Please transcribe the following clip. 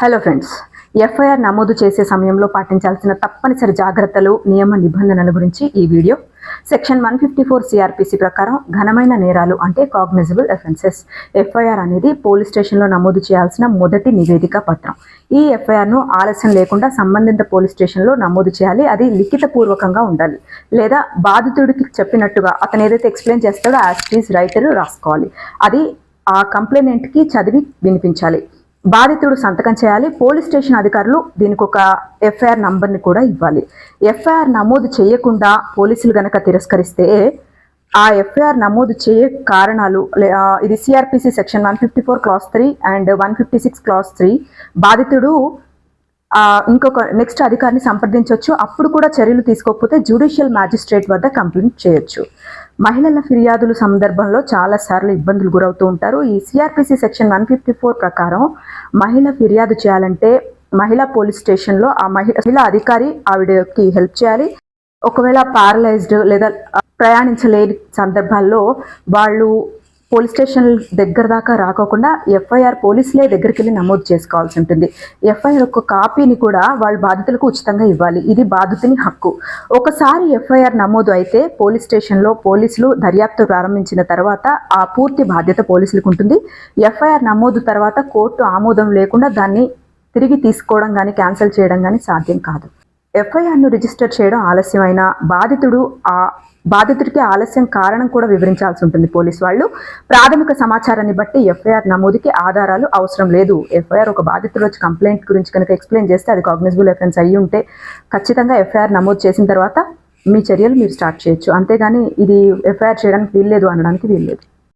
Hello friends, FIR నమోదు చేసే సమయంలో పాటించాల్సిన తప్పనిసరి జాగ్రత్తలు, నియమ నిబంధనల గురించి ఈ వీడియో. సెక్షన్ 154 సిఆర్పిసి ప్రకారం ఘనమైన నేరాలు అంటే కాగ్నిజబుల్ అఫెన్సెస్. ఎఫ్ఐఆర్ అనేది పోలీస్ స్టేషన్లో నమోదు చేయాల్సిన మొదటి నివేదిక పత్రం. ఈ ఎఫ్ఐఆర్ను ఆలస్యం లేకుండా సంబంధిత పోలీస్ స్టేషన్లో నమోదు చేయాలి. అది లిఖితపూర్వకంగా ఉండాలి, లేదా బాధితుడికి చెప్పినట్టుగా అతను ఏదైతే ఎక్స్ప్లెయిన్ చేస్తాడో యాజ్ ఇట్ ఈజ్ రైటర్ రాసుకోవాలి. అది ఆ కంప్లైనెంట్కి చదివి వినిపించాలి. బాధితుడు సంతకం చేయాలి. పోలీస్ స్టేషన్ అధికారులు దీనికి ఒక ఎఫ్ఐఆర్ నంబర్ని కూడా ఇవ్వాలి. ఎఫ్ఐఆర్ నమోదు చేయకుండా పోలీసులు గనక తిరస్కరిస్తే ఆ ఎఫ్ఐఆర్ నమోదు చేయ కారణాలు, ఇది CrPC section 154 class 3 and 156 class 3. బాధితుడు ఇంకొక నెక్స్ట్ అధికారిని సంప్రదించవచ్చు. అప్పుడు కూడా చర్యలు తీసుకోకపోతే జ్యుడిషియల్ మ్యాజిస్ట్రేట్ వద్ద కంప్లైంట్ చేయొచ్చు. మహిళల ఫిర్యాదుల సందర్భంలో చాలాసార్లు ఇబ్బందులు గురవుతూ ఉంటారు. ఈ సిఆర్పిసి సెక్షన్ 154 ప్రకారం మహిళ ఫిర్యాదు చేయాలంటే మహిళా పోలీస్ స్టేషన్లో ఆ మహిళా అధికారి ఆవిడకి హెల్ప్ చేయాలి. ఒకవేళ పారలైజ్డ్ లేదా ప్రయాణించలేని సందర్భాల్లో వాళ్ళు పోలీస్ స్టేషన్ దగ్గర దాకా రాకోకుండా ఎఫ్ఐఆర్ పోలీసులే దగ్గరికి వెళ్ళి నమోదు చేసుకోవాల్సి ఉంటుంది. ఎఫ్ఐఆర్ ఒక కాపీని కూడా వాళ్ళ బాధితులకు ఉచితంగా ఇవ్వాలి. ఇది బాధితుని హక్కు. ఒకసారి ఎఫ్ఐఆర్ నమోదు అయితే పోలీస్ స్టేషన్లో పోలీసులు దర్యాప్తు ప్రారంభించిన తర్వాత ఆ పూర్తి బాధ్యత పోలీసులకు ఉంటుంది. ఎఫ్ఐఆర్ నమోదు తర్వాత కోర్టు ఆమోదం లేకుండా దాన్ని తిరిగి తీసుకోవడం కానీ క్యాన్సిల్ చేయడం కానీ సాధ్యం కాదు. ఎఫ్ఐఆర్ను రిజిస్టర్ చేయడం ఆలస్యమైన బాధితుడికి ఆలస్యం కారణం కూడా వివరించాల్సి ఉంటుంది పోలీసు వాళ్ళు. ప్రాథమిక సమాచారాన్ని బట్టి ఎఫ్ఐఆర్ నమోదుకి ఆధారాలు అవసరం లేదు. ఎఫ్ఐఆర్ ఒక బాధితుడు వచ్చి కంప్లైంట్ గురించి కనుక ఎక్స్ప్లెయిన్ చేస్తే అది కాగ్నిజబుల్ అఫెన్స్ అయ్యి ఉంటే ఖచ్చితంగా ఎఫ్ఐఆర్ నమోదు చేసిన తర్వాత మీ చర్యలు మీరు స్టార్ట్ చేయొచ్చు. అంతేగాని ఇది ఎఫ్ఐఆర్ చేయడానికి వీల్లేదు అనడానికి వీల్లేదు.